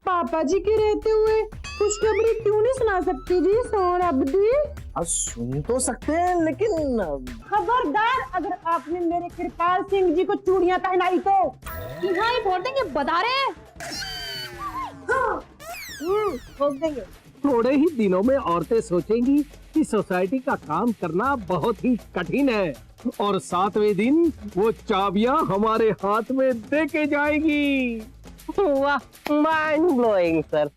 पापा जी के रहते हुए खुशखबरी क्यों नहीं सुना सकती जी सोहराबदी? अब सुन तो सकते हैं लेकिन खबरदार, अगर आपने मेरे कृपाल सिंह जी को चूड़ियां पहनाई तो यहाँ ही फोड़ देंगे, बता रहे हैं। ठोक देंगे। थोड़े ही दिनों में औरतें सोचेंगी कि सोसाइटी का काम करना बहुत ही कठिन है और 7वें दिन वो चाबियां हमारे हाथ में दे के जाएगी। वाह, माइंड ब्लोइंग सर।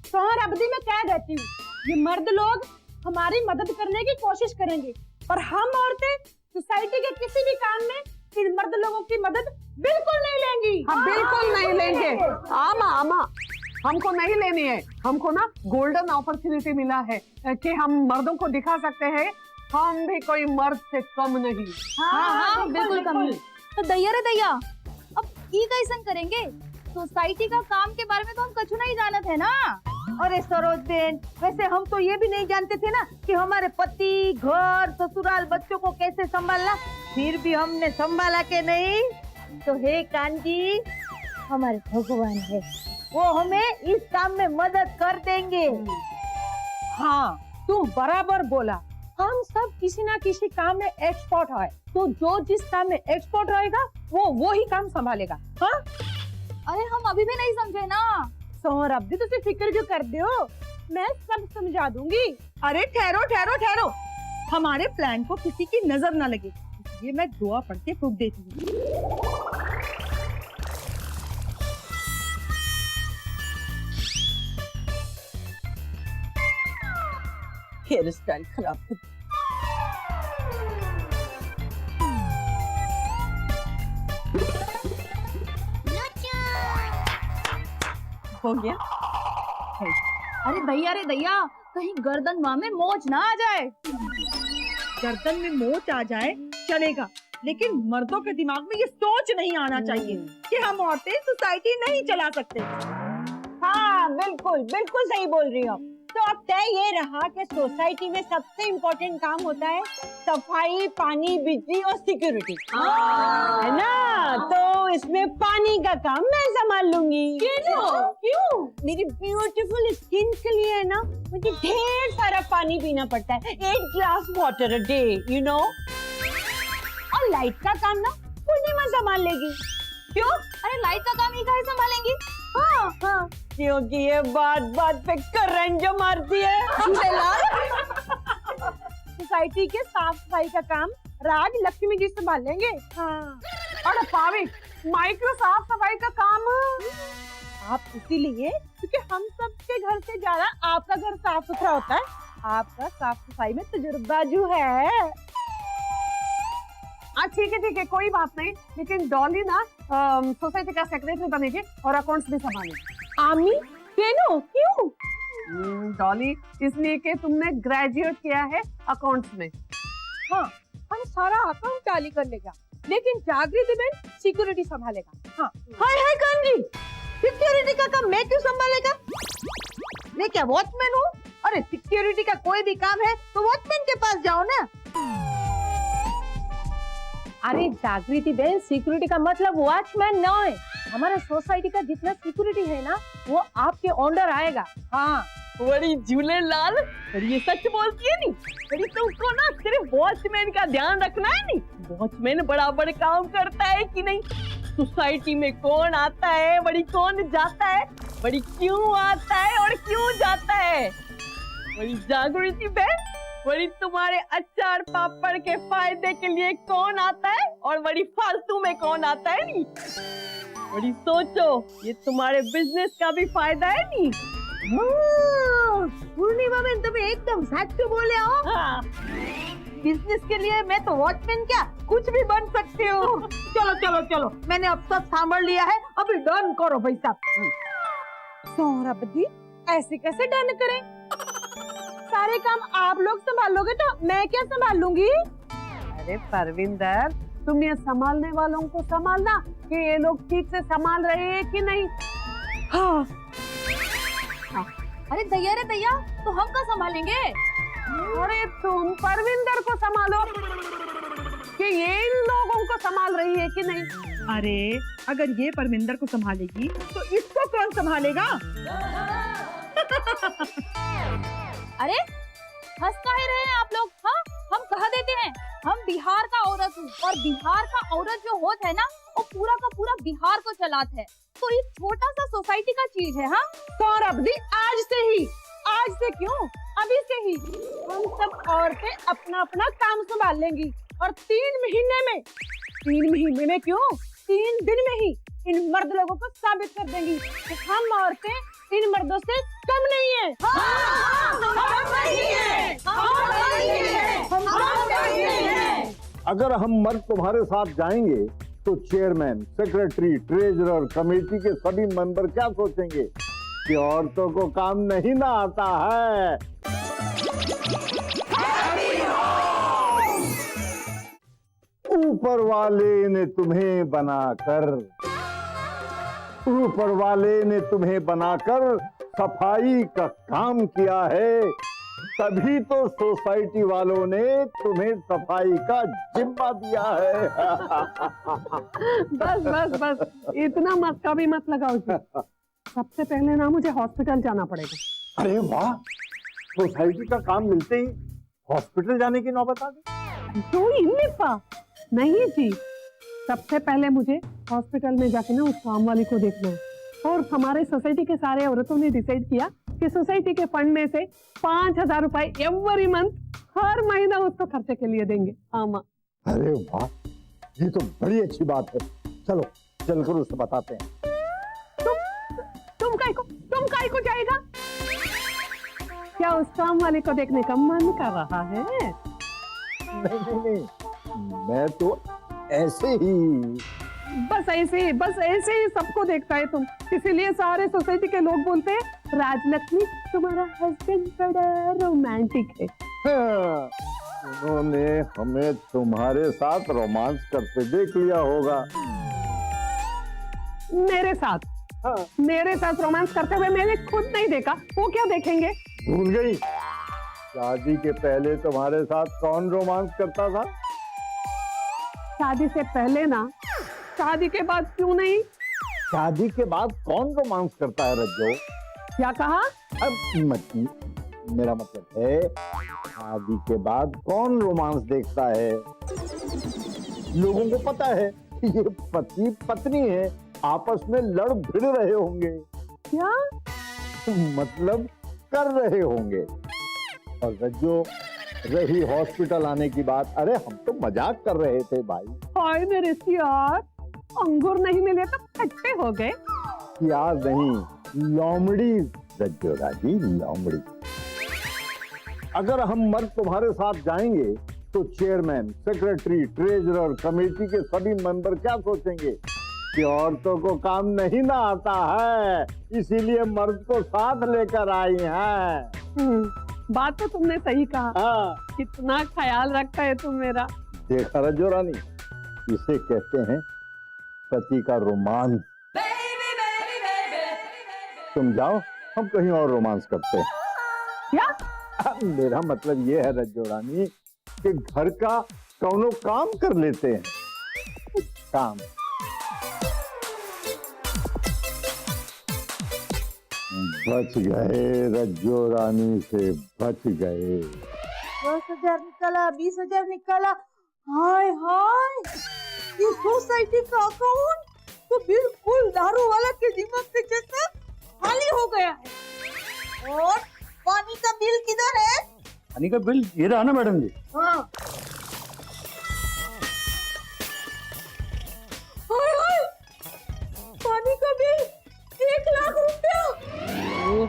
सोहराबदी में कह देती हूँ, ये मर्द लोग हमारी मदद करने की कोशिश करेंगे, पर हम औरतें सोसाइटी के किसी भी काम में इन मर्द लोगों की मदद बिल्कुल नहीं लेंगी। हम बिल्कुल नहीं लेंगे। आमा हमको नहीं लेनी है। हमको ना गोल्डन अपॉर्चुनिटी मिला है कि हम मर्दों को दिखा सकते हैं हम भी कोई मर्द से कम नहीं। हाँ, बिल्कुल कम नहीं। तो दैया रे दैया, अब ई कैसन करेंगे? सोसाइटी का काम के बारे में तो हम कछु नहीं जानत है ना। अरे सरोज बेन, वैसे हम तो ये भी नहीं जानते थे ना कि हमारे पति, घर, ससुराल, बच्चों को कैसे संभालना, फिर भी हमने संभाला के नहीं। तो हे कांजी, हमारे भगवान है, वो हमें इस काम में मदद कर देंगे। हाँ, तू बराबर बोला। हम सब किसी ना किसी काम में एक्सपर्ट है, तो जो जिस काम में एक्सपर्ट रहेगा वो ही काम संभालेगा। हाँ, अरे हम अभी भी नहीं समझे ना। सोहराबदी तुझे फिक्र क्यों कर दे हो, मैं सब समझा दूंगी। अरे ठहरो ठहरो ठहरो, हमारे प्लान को किसी की नजर ना लगे, इसलिए मैं दुआ पढ़ के फूंक देती हूँ। हेयर स्टाइल खराब कर हो गया। अरे दैया रे दैया, कहीं गर्दन माँ में मोच ना आ जाए। गर्दन में मोच आ जाए चलेगा, लेकिन मर्दों के दिमाग में ये सोच नहीं आना चाहिए कि हम औरतें सोसाइटी नहीं चला सकते। हाँ, बिल्कुल बिल्कुल सही बोल रही हो। तो अब तय ये रहा कि सोसाइटी में सबसे इम्पोर्टेंट काम होता है सफाई, पानी, बिजली और सिक्योरिटी, है ना? तो इसमें पानी का काम मैं संभाल लूंगी। क्यों? मेरी ब्यूटीफुल स्किन के लिए है ना, मुझे ढेर सारा पानी पीना पड़ता है, 8 glass water a day, you know. और लाइट का काम ना पूर्णिमा संभाल लेगी। क्यों? अरे लाइट का काम ही काहे संभालेंगी? हाँ, क्योंकि ये बात बात पे करंट जो मारती है। सोसाइटी के साफ सफाई का काम राज लक्ष्मी जी संभाल लेंगे। हाँ। अरे पावी, माइक्रो साफ सफाई का काम आप इसीलिए क्योंकि हम सब के घर से ज्यादा आपका घर साफ सुथरा होता है, आपका साफ सफाई में तजुर्बा जो है। ठीक है, कोई बात नहीं, लेकिन डॉली ना सोसाइटी का सेक्रेटरी बनेगी और अकाउंट्स भी संभालेगी। आमी क्यों? डॉली इसलिए कि तुमने ग्रेजुएट किया है अकाउंट्स में। हाँ, हम सारा अकाउंट टैली कर लेगा, लेकिन जागृति बहन सिक्योरिटी संभालेगा। हाँ। हाय कांजी, सिक्योरिटी का काम मैं क्यों संभालेगा? मैं क्या वॉचमैन हूँ? अरे सिक्योरिटी का कोई भी काम है तो वॉचमैन के पास जाओ ना। अरे जागृति बहन, सिक्योरिटी का मतलब वॉचमैन न है। हमारे सोसाइटी का जितना सिक्योरिटी है ना, वो आपके अंडर आएगा। हाँ, बड़ी झूलेलाल, ये सच बोलती है नी? बड़ी तुमको ना सिर्फ वॉचमैन का ध्यान रखना है नी? वॉचमैन बराबर काम करता है कि नहीं? सोसाइटी में कौन आता है, बड़ी कौन जाता है, बड़ी क्यों आता है और क्यों जाता है? बड़ी जागृति बहन, बड़ी तुम्हारे अचार पापड़ के फायदे के लिए कौन आता है और बड़ी फालतू में कौन आता है नी? बड़ी सोचो, ये तुम्हारे बिजनेस का भी फायदा है नी? पूर्णिमा में तुम एकदम सच बोले हो। हाँ। बिजनेस के लिए मैं तो वॉचमैन क्या कुछ भी बन सकती हूँ। चलो, मैंने अब सब संभाल लिया है, अभी डन करो भाई साहब। सोहराबदी, ऐसे कैसे डन करें? सारे काम आप लोग संभालोगे तो मैं क्या संभाल लूंगी? अरे परविंदर, तुम ये संभालने वालों को संभालना कि ये लोग ठीक से संभाल रहे हैं कि नहीं। हाँ। अरे दैया रे दैया, तो हम क्या संभालेंगे? अरे तुम परविंदर को संभालो। कि ये इन लोगों को संभाल रही है कि नहीं। अरे अगर ये परमिंदर को संभालेगी तो इसको कौन संभालेगा? अरे हंस काहे रहे हैं आप लोग? हाँ, हम कह देते हैं हम बिहार का औरत हूँ, और बिहार का औरत जो होत है ना, वो पूरा का पूरा बिहार को चलात है। तो ये छोटा सा सोसाइटी का चीज है। हाँ, सौरभ दी, आज से ही, आज से क्यों, अभी से ही हम सब औरतें अपना अपना काम संभाल लेंगी, और 3 महीने में क्यों, 3 दिन में ही इन मर्द लोगों को साबित कर देंगी कि हम औरतें इन मर्दों से कम नहीं है। अगर हम मर्द तुम्हारे साथ जाएंगे तो चेयरमैन, सेक्रेटरी, ट्रेजरर, कमेटी के सभी मेंबर क्या सोचेंगे कि औरतों को काम नहीं ना आता है। ऊपर वाले ने तुम्हें बनाकर सफाई का काम किया है, तभी तो सोसाइटी वालों ने तुम्हें सफाई का जिम्मा दिया है। बस बस बस, इतना मस्का भी मत लगाओ जी। सबसे पहले ना मुझे हॉस्पिटल जाना पड़ेगा। अरे वाह, सोसाइटी का काम मिलते ही हॉस्पिटल जाने की नौबत आ गई। तो इन्निफा नहीं जी, सबसे पहले मुझे हॉस्पिटल में जाके ना उस काम वाली को देखना है। और हमारे सोसाइटी के सारे औरतों ने डिसाइड किया कि सोसाइटी के फंड में से 5,000 रुपए एवरी मंथ हर महीना उसको खर्चे के लिए देंगे। हाँ माँ। अरे वाह, ये तो बड़ी अच्छी बात है। चलो चलकर उसे बताते हैं। तुम काय को जाएगा? क्या उस काम वाले को देखने का मन कर रहा है? नहीं, मैं तो ऐसे ही। बस ऐसे ही सबको देखता है तुम, इसीलिए सारे सोसाइटी के लोग बोलते हैं राजलक्ष्मी तुम्हारा हस्बैंड बड़ा रोमांटिक है। हाँ, उन्होंने हमें तुम्हारे साथ रोमांस करते देख लिया होगा। मेरे साथ रोमांस करते हुए मैंने खुद नहीं देखा, वो क्या देखेंगे? भूल गई? शादी के पहले तुम्हारे साथ कौन रोमांस करता था? शादी से पहले ना, शादी के बाद क्यों नहीं? शादी के बाद कौन रोमांस करता है रज्जो? क्या कहा? मेरा मतलब है शादी के बाद कौन रोमांस देखता है? लोगों को पता है ये पति पत्नी है, आपस में लड़ भिड़ रहे होंगे। क्या मतलब कर रहे होंगे। और रज्जो, रही हॉस्पिटल आने की बात, अरे हम तो मजाक कर रहे थे भाई। हाय मेरे यार, अंगूर नहीं मिले तो खट्टे हो गए। याद नहीं, लोमड़ी रज्जो राजी, लोमड़ी। अगर हम मर्द तुम्हारे साथ जाएंगे तो चेयरमैन, सेक्रेटरी, ट्रेजरर, कमेटी के सभी मेंबर क्या सोचेंगे कि औरतों को काम नहीं ना आता है, इसीलिए मर्द को साथ लेकर आई हैं। बात तो तुमने सही कहा। हाँ। कितना ख्याल रखता है तुम मेरा। देखा रज्जो रानी, इसे कहते हैं पति का रोमांस। तुम जाओ, हम कहीं और रोमांस करते हैं। क्या? मेरा मतलब ये है रज्जो रानी कि घर का कौनो काम कर लेते हैं। काम। बच गए रज्जो रानी से, बच गए। 10,000 निकाला, 20,000 निकाला। हाय हाय, ये सोसाइटी का अकाउंट तो बिल्कुल दारू वाला के दिमाग के जैसा खाली हो गया है। और पानी का बिल किधर है? पानी का बिल ये रहा ना मैडम जी। हाँ। हाय हाय, पानी का बिल 1,00,000 रुपया।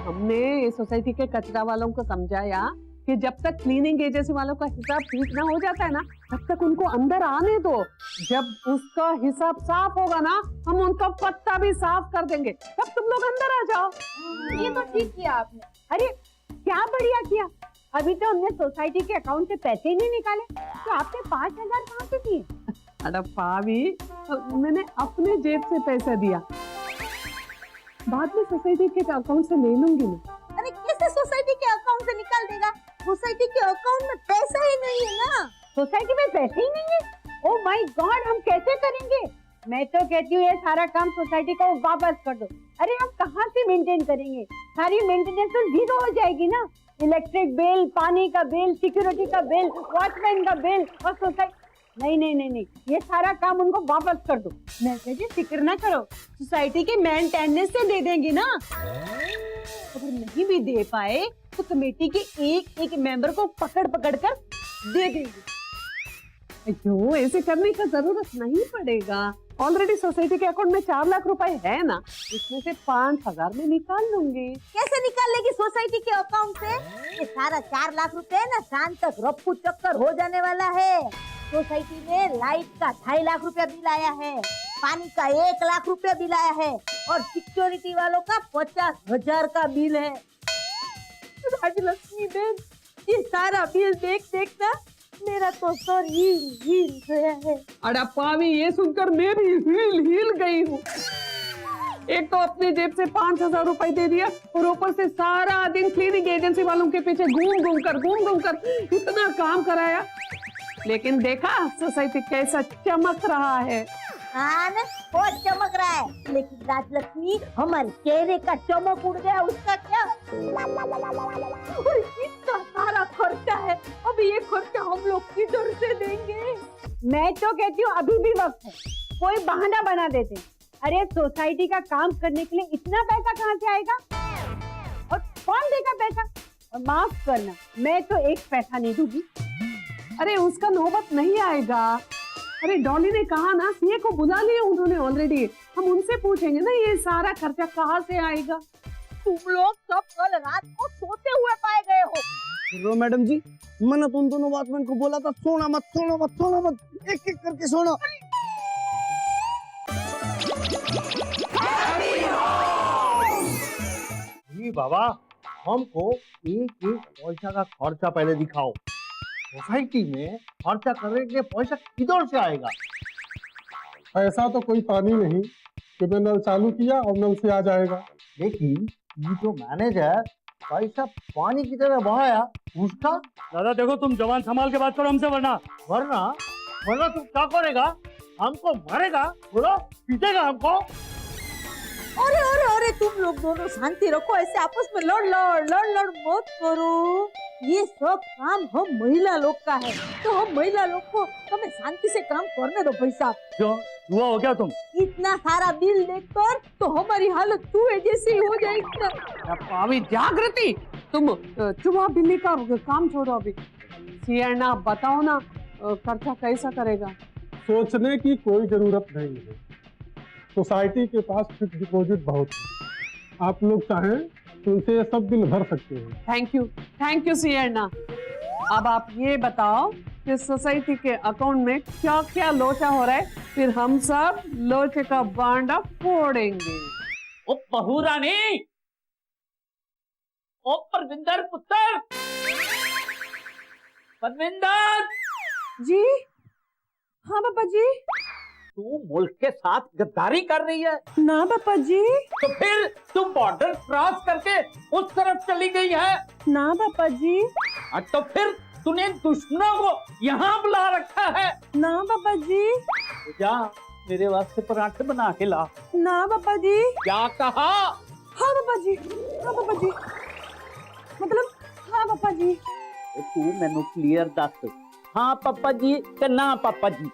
हमने सोसाइटी के कचरा वालों को समझाया कि जब तक क्लीनिंग एजेंसी वालों का हिसाब ठीक ना हो जाता है ना, तब तक उनको अंदर आने दो। जब उसका हिसाब साफ होगा ना, हम उनका पत्ता भी साफ कर देंगे, तब तुम लोग अंदर आ जाओ। ये तो ठीक किया आपने। अरे क्या बढ़िया किया, अभी तो हमने सोसाइटी के अकाउंट से पैसे ही नहीं निकाले, तो आपने 5,000 कहाँ से दिए? अरे पावी, मैंने अपने जेब से पैसा दिया, बाद में सोसाइटी के अकाउंट से ले लूंगी मैं। अरे कैसे सोसाइटी के अकाउंट से निकाल देगा? सोसाइटी के अकाउंट में पैसा ही नहीं है ना। सोसाइटी में पैसे ही नहीं है, ओ माय गॉड, हम कैसे करेंगे? मैं तो कहती हूँ ये सारा काम सोसाइटी को वापस कर दो। अरे हम कहाँ से मेंटेन करेंगे? सारी मेंटेनेंस तो जीरो हो जाएगी ना। इलेक्ट्रिक बिल, पानी का बिल, सिक्योरिटी का बिल, वॉचमैन का बिल और सोसाइटी। नहीं नहीं नहीं नहीं, ये सारा काम उनको वापस कर दो। मैं कहती फिक्र ना करो, सोसाइटी के मेंटेनेंस से दे देंगे ना। अगर नहीं भी दे पाए तो कमेटी के एक एक मेंबर को पकड़ पकड़ कर दे देंगे। अयो, ऐसे करने का जरूरत नहीं पड़ेगा। ऑलरेडी सोसाइटी के अकाउंट में 4 लाख रुपए है ना, इसमें से 5,000 में निकाल लूंगी। कैसे निकाल लेगी सोसाइटी के अकाउंट से? ये सारा 4 लाख रुपए ना शाम तक रफ्फू चक्कर हो जाने वाला है। सोसाइटी में लाइट का 2.5 लाख रुपया बिल आया है, पानी का 1 लाख रुपया बिल आया है और सिक्योरिटी वालों का 50,000 का बिल है। राजलक्ष्मी बहन, ये सारा बिल देख देख ना मेरा तो सर हिल गया है। अरे पावी, ये सुनकर मैं भी हिल गई हूँ। एक तो अपनी जेब से 5,000 रुपए दे दिया और ऊपर से सारा दिन क्लीनिंग एजेंसी वालों के पीछे घूम घूम कर इतना काम कराया, लेकिन देखा सोसाइटी कैसा चमक रहा है। हाँ ना, बहुत चमक रहा है, लेकिन राजलक्ष्मी हमारे चेहरे का चमक उड़ गया, उसका क्या? और इतना सारा खर्चा है, अब ये खर्चा हम लोग किधर से देंगे? मैं तो कहती हूँ अभी भी वक्त है, कोई बहाना बना देते। अरे सोसाइटी का काम करने के लिए इतना पैसा कहाँ से आएगा और कौन देगा पैसा? और माफ करना, मैं तो 1 पैसा नहीं दूंगी। अरे उसका नौबत नहीं आएगा। अरे डॉली ने कहा ना, सीए को बुला लिया उन्होंने ऑलरेडी, हम उनसे पूछेंगे ना ये सारा खर्चा कहाँ से आएगा। तुम लोग सब कल रात को सोते हुए पाए गए हो। मैडम जी, मैंने तुम दोनों वॉचमैन को बोला था सोना मत, एक एक करके सोना। जी बाबा, हमको एक एक पैसा का खर्चा पहले दिखाओ। सोसाइटी में खर्चा करने के लिए पैसा किधर से आएगा? ऐसा तो कोई पानी नहीं कि मैं नल चालू किया और नल से आ जाएगा। लेकिन ये जो मैनेजर पैसा पानी की तरह बहाया, उसका दादा देखो, तुम जवान संभाल के बात करो हमसे, वरना वरना तुम क्या करेगा? हमको मारेगा? बोलो, पीटेगा हमको? अरे अरे अरे, तुम लोग दोनों शांति रखो, ऐसे आपस में लड़ मत करो। ये सब काम हम महिला लोग का है, तो हम महिला लोग को हमें शांति से काम करने दो भाई साहब। क्यों हुआ हो क्या? तुम इतना सारा बिल देखकर तो हमारी हालत चूहे जैसी हो जाएगी ना। पावी जागृति, तुम चूहा बिल्ली का काम छोड़ो अभी। सियाना बताओ ना, खर्चा कैसा करेगा? सोचने की कोई जरूरत नहीं है, सोसाइटी के पास फिक्स डिपॉजिट बहुत है। आप लोग चाहें तो उनसे ये सब बिल भर सकते हैं। थैंक यू सियाना। अब आप ये बताओ कि सोसाइटी के अकाउंट में क्या क्या लोचा हो रहा है, फिर हम सब लोचे का बांडा फोड़ेंगे। ओ बहू रानी, ओ परविंदर पुत्र, परविंदर जी हाँ पापा जी। तू मुल्क के साथ गद्दारी कर रही है ना पापा जी। तो फिर तुम बॉर्डर क्रॉस करके उस तरफ चली गई है ना पापा जी। तो फिर तूने दुश्मनों को यहाँ बुला रखा है ना पापा जी। जा मेरे वास्ते पराठे बना के ला। ना पापा जी। क्या कहा? हाँ पापा जी, हाँ पापा जी, मतलब हाँ पापा जी। तू मैनू क्लियर दस, हाँ पापा जी के ना पापा जी?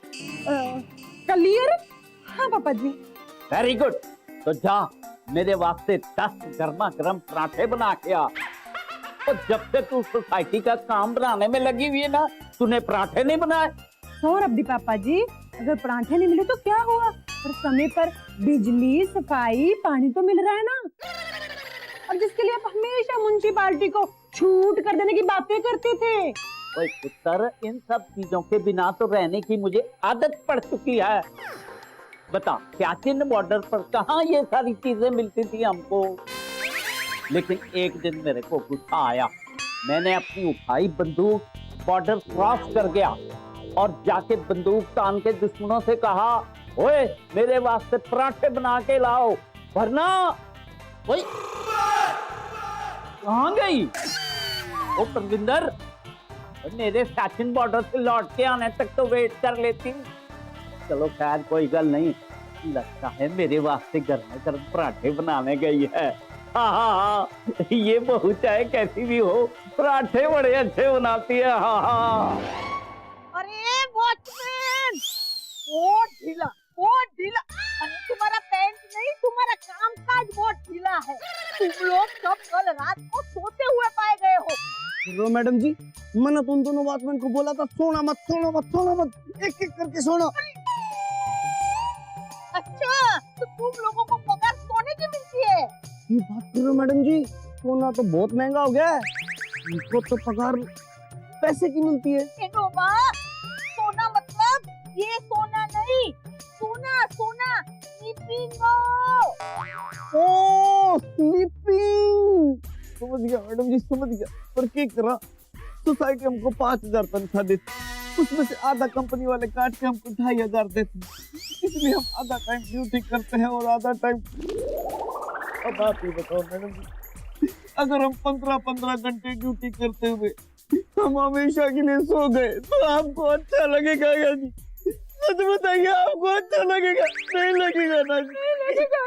क्लियर? हाँ पापा जी। वेरी गुड, तो जा मेरे वास्ते 10 गर्मा गर्म पराठे बना के आ। और जब से तू सोसाइटी का काम बनाने में लगी हुई है ना, तूने पराठे नहीं बनाए। सौरभ पापा जी, अगर पराठे नहीं मिले तो क्या हुआ, पर समय पर बिजली, सफाई, पानी तो मिल रहा है ना। और जिसके लिए आप हमेशा म्युनिसिपैलिटी को छूट कर देने की बातें करते थे। ओए पुत्र, इन सब चीजों के बिना तो रहने की मुझे आदत पड़ चुकी है। बता, सियाचिन बॉर्डर पर कहाँ ये सारी चीजें मिलती थी हमको? लेकिन एक दिन मेरे को गुस्सा आया, मैंने अपनी उठाई बंदूक, बॉर्डर क्रॉस कर गया और जाके बंदूक तान के दुश्मनों से कहा, ओए मेरे वास्ते पराठे बना के लाओ, वरना। ओए कहाँ गई ओ परविंदर? मेरे सियाचिन बॉर्डर से लौट के आने तक तो वेट कर लेती। चलो खैर कोई गल नहीं, लगता है मेरे वास्ते गर्म गर्म पराठे बनाने गई है। हाँ, ये बहू चाहे कैसी भी हो, पराठे बड़े अच्छे बनाती है। हाँ। अरे वॉचमैन, बहुत ढीला, बहुत ढीला। अरे तुम्हारा पैंट नहीं, तुम्हारा कामकाज बहुत ढीला है। तुम लोग सब कल रात को सोते हुए पाए गए हो। रो मैडम जी, मैंने तुम दोनों वॉचमैन को बोला था सोना मत, सोना मत, सोना मत, एक एक करके सोना। अच्छा, तो तुम लोगों को पगार सोने की मिलती है? ये बात कर रहे हो मैडम जी, सोना तो बहुत महंगा हो गया है, इसको तो पगार पैसे की मिलती है। सोना मतलब ये सोना नहीं, सोना सोना स्लीपिंग। ओ स्लीपिंग, समझ गया मैडम जी, समझ गया। पर क्या करा, सोसाइटी हमको 5000 तनख्वाह देती, उसमें से आधा कंपनी वाले काट के हमको 2500 देते, इसलिए हम आधा टाइम ड्यूटी करते हैं और आधा टाइम। अब आप ही बताओ मैडम जी, अगर हम 15-15 घंटे ड्यूटी करते हुए हम हमेशा के लिए सो गए तो आपको अच्छा लगेगा या नहीं? सच बताइए, आपको अच्छा लगेगा? नहीं लगेगा ना? नहीं लगेगा।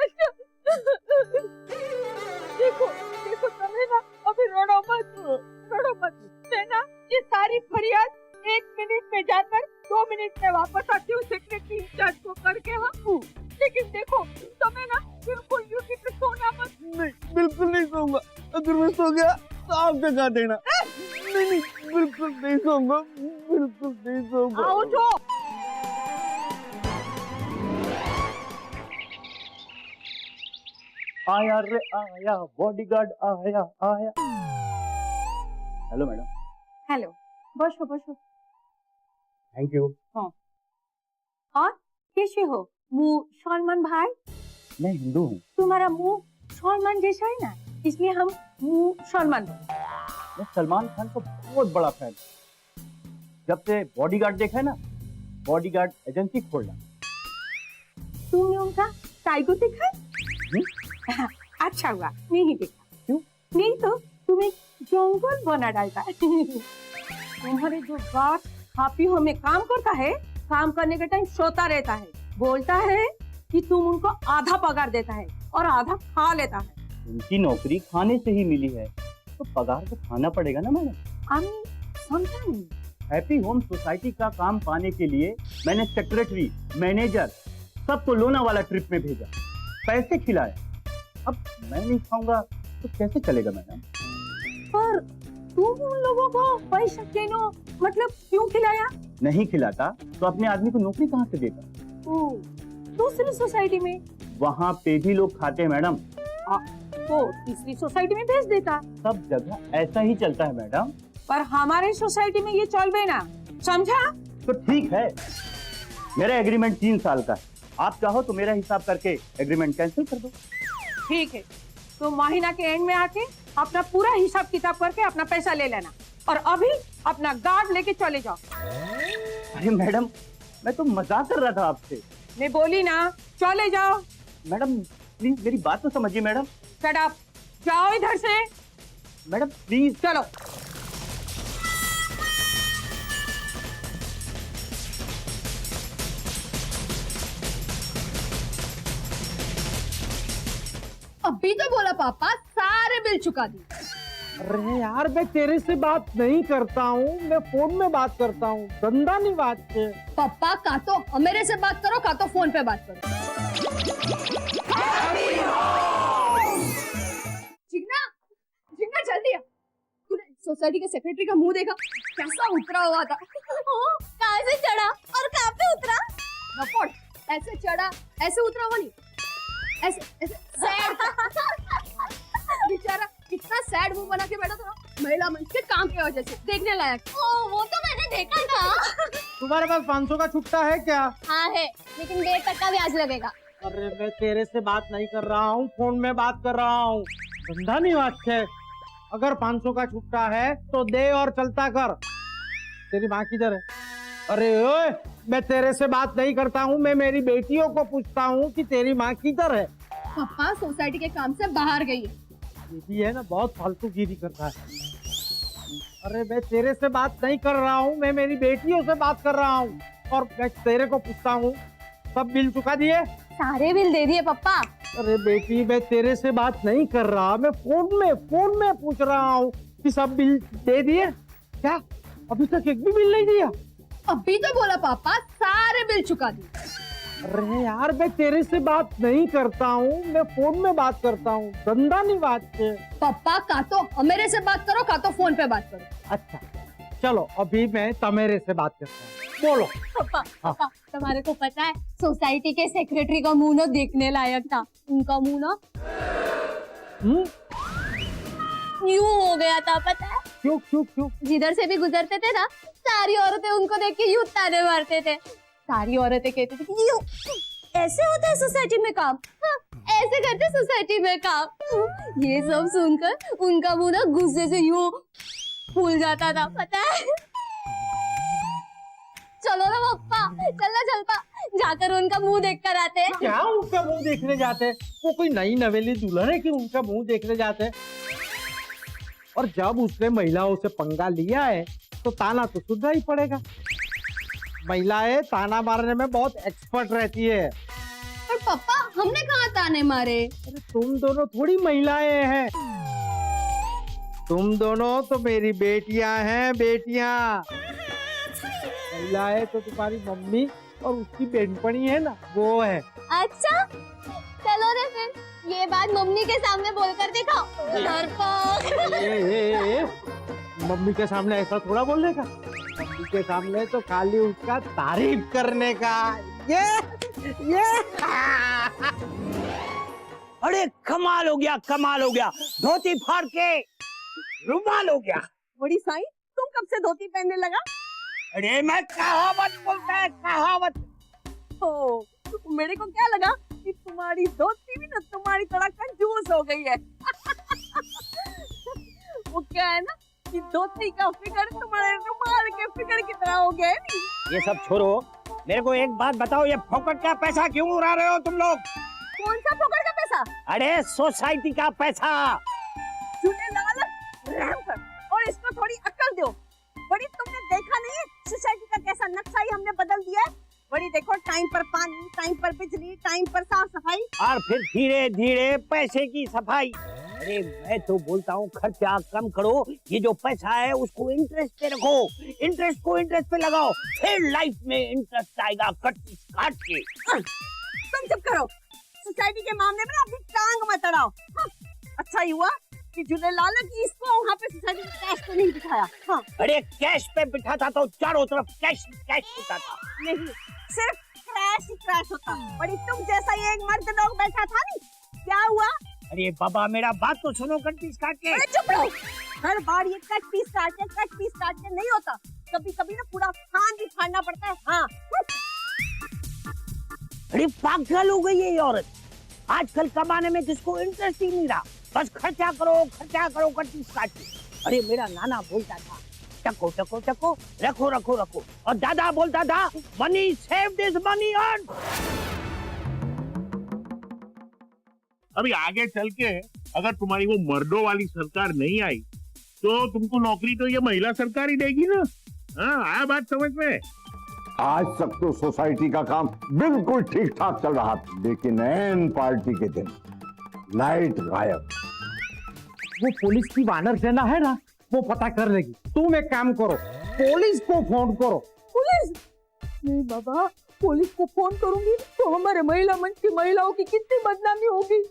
देखो देखो तुम्हें ना, अभी रोड़ो मत, रोड़ो मत। मैं ना ये सारी फरियाद 1 मिनट में जाकर 2 मिनट में वापस आती हूँ सेक्रेटरी इंचार्ज को करके। हाँ, लेकिन देखो तुम्हें ना बिल्कुल ड्यूटी पे सोना मत। नहीं, बिल्कुल नहीं सोऊंगा। अगर मैं सो गया तो आप जगा देना। नहीं नहीं, बिल्कुल नहीं सोऊंगा, बिल्कुल नहीं सोऊंगा। आओ जो। आया रे आया, बॉडीगार्ड आया आया। Hello madam. हेलो, बसो बसो। Thank you. और कैसे हो मुँह सलमान भाई? मैं हिंदू हूँ। तुम्हारा मुँह सलमान जैसा है ना, इसलिए हम मुँह सलमान। मैं सलमान खान का बहुत बड़ा फैन। जब से बॉडीगार्ड देखा है ना, बॉडीगार्ड एजेंसी खोलना। तुमने उनका टाइगर देखा है? अच्छा हुआ नहीं देखा। क्यों? नहीं तो तुम्हें जंगल बना डालता। तुम्हारे जो बॉस हाफियों में काम करता है, काम करने के टाइम सोता रहता है, बोलता है कि तुम उनको आधा पगार देता है और आधा खा लेता है। उनकी नौकरी खाने से ही मिली है, तो पगार तो खाना पड़ेगा ना मैडम। हम समझा नहीं। हैप्पी होम सोसाइटी का काम पाने के लिए मैंने सेक्रेटरी, मैनेजर सबको लोनावाला ट्रिप में भेजा, पैसे खिलाए। अब मैं नहीं खाऊंगा तो कैसे चलेगा मैडम? पर तुम उन लोगों को पैसा क्यों, मतलब क्यों खिलाया? नहीं खिलाता तो अपने आदमी को नौकरी कहाँ से देता? दूसरी सोसाइटी में। वहाँ पे भी लोग खाते हैं मैडम। तो तीसरी सोसाइटी में भेज देता। सब जगह ऐसा ही चलता है मैडम। पर हमारे सोसाइटी में ये चल ना, समझा? तो ठीक है, मेरा एग्रीमेंट 3 साल का है। आप चाहो तो मेरा हिसाब करके एग्रीमेंट कैंसिल कर दो। ठीक है, तो महीना के एंड में आके अपना पूरा हिसाब किताब करके अपना पैसा ले लेना, और अभी अपना गार्ड लेके चले जाओ। अरे मैडम, मैं तो मजाक कर रहा था आपसे। मैं बोली ना, चले जाओ। मैडम प्लीज मेरी बात तो समझिए मैडम। शट अप, जाओ इधर से। Madam please. चलो। अभी तो बोला पापा, सारे बिल चुका दी। अरे यार, मैं तेरे से बात नहीं करता हूँ, मैं फोन में बात करता हूँ, धंधा नहीं बात से। पापा का तो मेरे से बात करो, का तो फोन पे बात करो। जिग्ना, जिग्ना जल्दी आ। तूने सोसाइटी के सेक्रेटरी का मुंह देखा? कैसा उतरा हुआ था। कहाँ से चढ़ा और कहाँ पे उतरा? रपोर्ट, ऐसे चढ़ा ऐसे उतरा हुआ नहीं, ऐसे ऐसे सैड। बेचारा कितना सैड मुंह बना के बैठा था ना, महिला मंच के काम की वजह से। देखने लायक। ओ, वो तो मैंने देखा था। तुम्हारे पास 500 का छुट्टा है क्या? हाँ है, लेकिन 1.5% का ब्याज लगेगा। अरे मैं तेरे से बात नहीं कर रहा हूँ, फोन में बात कर रहा हूँ, धंधा नहीं बात है। अगर 500 का छुट्टा है तो दे और चलता कर। तेरी माँ किधर है? अरे ओए, मैं तेरे से बात नहीं करता हूँ, मैं मेरी बेटियों को पूछता हूँ कि तेरी माँ किधर है। पापा सोसाइटी के काम से बाहर गई है। ये भी है ना, बहुत फालतूगिरी करता है। अरे मैं तेरे से बात नहीं कर रहा हूँ, मैं मेरी बेटियों से बात कर रहा हूँ। और मैं तेरे को पूछता हूँ सब बिल चुका दिए? सारे बिल दे दिए पापा। अरे बेटी, मैं तेरे से बात नहीं कर रहा, मैं फोन में पूछ रहा हूँ कि सब बिल दे दिए क्या? अभी तक एक भी बिल नहीं दिया? अभी तो बोला पापा, सारे बिल चुका दिए। अरे यार, मैं तेरे से बात नहीं करता हूँ, मैं फोन में बात करता हूँ, धंधा नहीं बात से। पापा का तो मेरे से बात करो, का तो फोन पे बात करो। अच्छा चलो, अभी मैं तमेरे से बात करता हूँ, बोलो। पापा, तुम्हारे को पता है सोसाइटी के सेक्रेटरी का मुंह ना देखने लायक था। उनका मुंह ना यूं हो गया था, पता है? क्यों क्यों क्यों? जिधर से भी गुजरते थे ना, सारी औरतें उनको देख के यूं ताने मारते थे। सारी औरतें कहती थी कि यूं ऐसे होता है सोसाइटी में काम, हाँ, ऐसे करते सोसाइटी में काम। ये सब सुनकर उनका मुंह ना गुस्से से यूं फूल जाता था, पता है? चलो ना पप्पा, चलता जाकर उनका मुंह देख कर आते हैं। क्या उनका मुंह देखने जाते? वो कोई नई नवेली दुल्हन है कि उनका मुंह देखने जाते? और जब उसने महिलाओं से पंगा लिया है तो ताना तो सुनना ही पड़ेगा। महिलाएं ताना मारने में बहुत एक्सपर्ट रहती है। पर पापा, हमने कहाँ ताने मारे? अरे तुम दोनों थोड़ी महिलाएं हैं, तुम दोनों तो मेरी बेटियां हैं, बेटियां। महिलाएं तो तुम्हारी मम्मी और उसकी बेनपणी है ना, वो है। अच्छा, चलो रे फिर ये बात मम्मी के सामने बोलकर दिखाओ। मम्मी के सामने ऐसा थोड़ा बोलने का, मम्मी के सामने तो खाली उसका तारीफ करने का। ये अरे कमाल हो गया, कमाल हो गया, धोती फाड़ के रुमाल हो गया। बड़ी साईं, तुम कब से धोती पहनने लगा? अरे मैं कहावत बोलता है, कहावत। ओ, मेरे को क्या लगा कि तुम्हारी धोती भी ना तुम्हारी तरह कंजूस हो गई है। वो क्या है ना कि धोती का फिगर तुम्हारे रुमाल के फिगर की तरह हो गया है नी? ये सब छोड़ो, मेरे को एक बात बताओ, ये फोकट का पैसा क्यों उड़ा रहे हो तुम लोग? कौन सा फोकट का पैसा? अरे सोसाइटी का पैसा। झूलेलाल, रहम कर और इसको थोड़ी अक्ल दो। बड़ी, तुमने देखा नहीं है सोसाइटी का कैसा नक्शा ही हमने बदल दिया है? बड़ी देखो, टाइम पर पानी, टाइम पर बिजली, टाइम पर साफ सफाई, और फिर धीरे धीरे पैसे की सफाई। अरे मैं तो बोलता हूँ खर्चा कम करो, ये जो पैसा है उसको इंटरेस्ट पे रखो, इंटरेस्ट को इंटरेस्ट पे लगाओ, फिर लाइफ में इंटरेस्ट आएगा कट्टी काट के। तुम चुप करो, सोसाइटी के मामले में अपनी टांग मत अड़ाओ। हाँ, अच्छा ही हुआ कि झूलेलाल की इसको वहाँ पे सोसाइटी में कैश तो नहीं दिखाया। हाँ। अरे कैश पे बिठा था तो चारों तरफ कैश कैश दिखा था। नहीं, सिर्फ क्रैश ही क्रैश होता। बड़ी, तुम जैसा ही एक मर्द लोग बैठा था नहीं, क्या हुआ? अरे बाबा, मेरा बात तो सुनो, कट पीस काट के। अरे चुप रहो, हर बार ये कट पीस काट के नहीं होता, कभी कभी ना पूरा खान भी फाड़ना पड़ता है। हाँ। अरे पागल हो गई है ये औरत, आजकल कमाने में किसको इंटरेस्ट ही नहीं रहा, बस खर्चा करो कट पीस काट के। अरे मेरा नाना बोलता था टको टको टको, रखो रखो रखो, और दादा बोलता था money save this money earn. अभी आगे चल के अगर तुम्हारी वो मर्दों वाली सरकार नहीं आई तो तुमको नौकरी तो ये महिला सरकार ही देगी ना। हाँ, आया बात समझ में? आज तक तो सोसाइटी का काम बिल्कुल ठीक ठाक चल रहा था, लेकिन एन पार्टी के दिन लाइट गायब। वो पुलिस की वानर सेना है ना, वो पता कर लेगी। तुम एक काम करो, पुलिस को फोन करो। पुलिस? नहीं बाबा, पुलिस को फोन करूंगी तो हमारे महिला मंच की महिलाओं की कितनी बदनामी होगी।